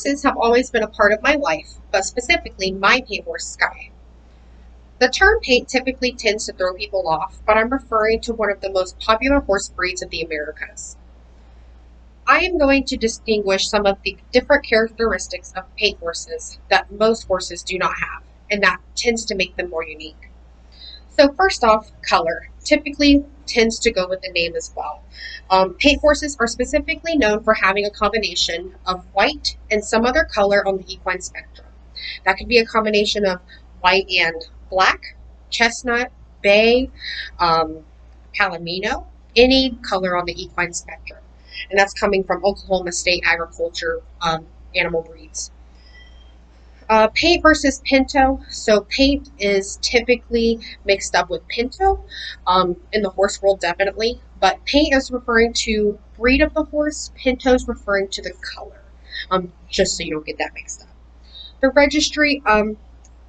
Horses have always been a part of my life, but specifically my paint horse, Sky. The term paint typically tends to throw people off, but I'm referring to one of the most popular horse breeds of the Americas. I am going to distinguish some of the different characteristics of paint horses that most horses do not have, and that tends to make them more unique. So first off, color typically tends to go with the name as well. Paint horses are specifically known for having a combination of white and some other color on the equine spectrum. That could be a combination of white and black, chestnut, bay, um, palomino, any color on the equine spectrum. And that's coming from Oklahoma State Agriculture animal breeds. Paint versus pinto. So paint is typically mixed up with pinto in the horse world, definitely. But paint is referring to breed of the horse. Pinto is referring to the color. Just so you don't get that mixed up. The registry.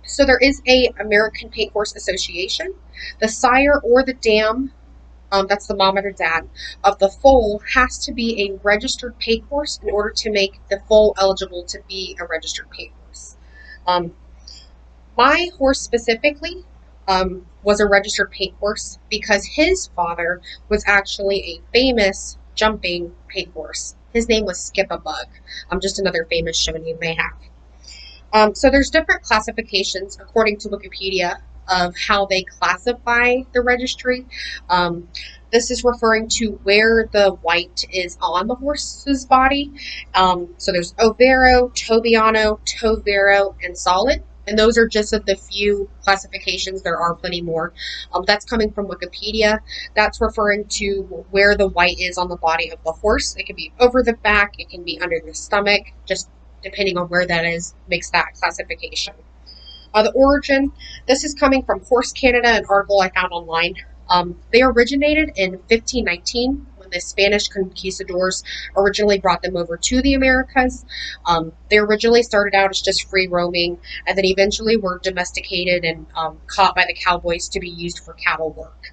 So there is a American Paint Horse Association. The sire or the dam, that's the mom or the dad, of the foal has to be a registered paint horse in order to make the foal eligible to be a registered paint horse. My horse specifically was a registered paint horse because his father was actually a famous jumping paint horse. His name was Skip a Bug. Just another famous show name they have. So there's different classifications according to Wikipedia of how they classify the registry. This is referring to where the white is on the horse's body. So there's Overo, Tobiano, Tovero, and Solid. And those are just of the few classifications. There are plenty more. That's coming from Wikipedia. That's referring to where the white is on the body of the horse. It can be over the back. It can be under the stomach. Just depending on where that is, makes that classification. The origin, this is coming from Horse Canada, an article I found online. They originated in 1519 when the Spanish conquistadors originally brought them over to the Americas. They originally started out as just free roaming and then eventually were domesticated and caught by the cowboys to be used for cattle work.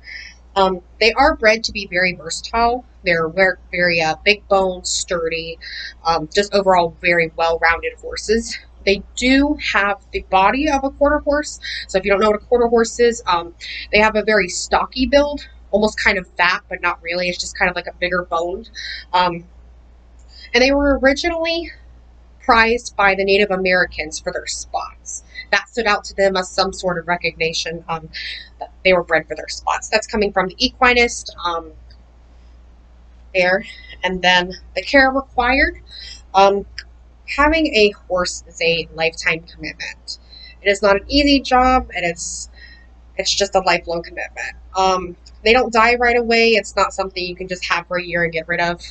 They are bred to be very versatile. They're very big boned, sturdy, just overall very well-rounded horses. They do have the body of a quarter horse. So if you don't know what a quarter horse is, they have a very stocky build, almost kind of fat, but not really. It's just kind of like a bigger boned. And they were originally prized by the Native Americans for their spots. That stood out to them as some sort of recognition that they were bred for their spots. That's coming from the Equinist there. And then the care required. Having a horse is a lifetime commitment. It is not an easy job, and it's just a lifelong commitment. They don't die right away. It's not something you can just have for a year and get rid of.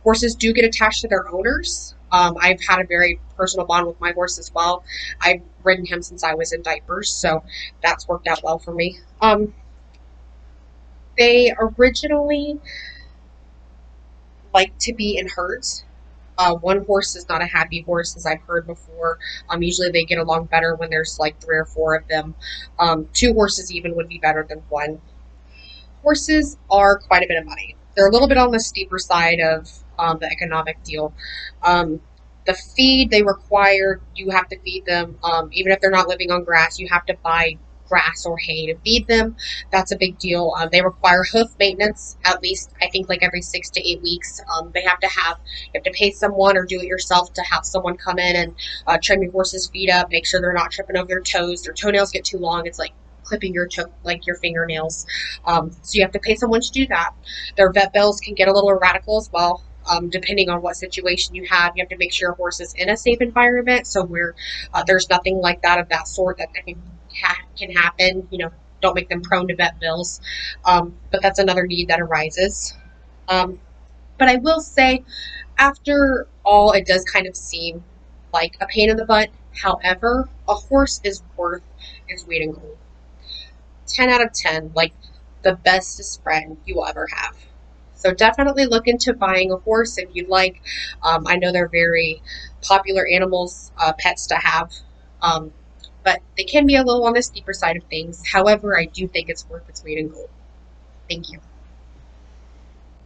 Horses do get attached to their owners. I've had a very personal bond with my horse as well. I've ridden him since I was in diapers, so that's worked out well for me. They originally like to be in herds. One horse is not a happy horse, as I've heard before. Usually they get along better when there's like 3 or 4 of them. 2 horses even would be better than 1. Horses are quite a bit of money. They're a little bit on the steeper side of the economic deal. The feed they require, you have to feed them. Even if they're not living on grass, you have to buy grass or hay to feed them. That's a big deal. They require hoof maintenance, at least I think like every 6 to 8 weeks. You have to pay someone or do it yourself to have someone come in and trim your horse's feet up, make sure they're not tripping over their toes. Their toenails get too long. It's like clipping your your fingernails. So you have to pay someone to do that. Their vet bills can get a little radical as well. Depending on what situation you have to make sure your horse is in a safe environment. So where there's nothing like that of that sort that can happen. Don't make them prone to vet bills. But that's another need that arises. But I will say, after all, it does kind of seem like a pain in the butt. However, a horse is worth its weight in gold. 10 out of 10, like the bestest friend you will ever have. So definitely look into buying a horse if you'd like. I know they're very popular animals, pets to have. But they can be a little on the steeper side of things. However, I do think it's worth its weight in gold. Thank you.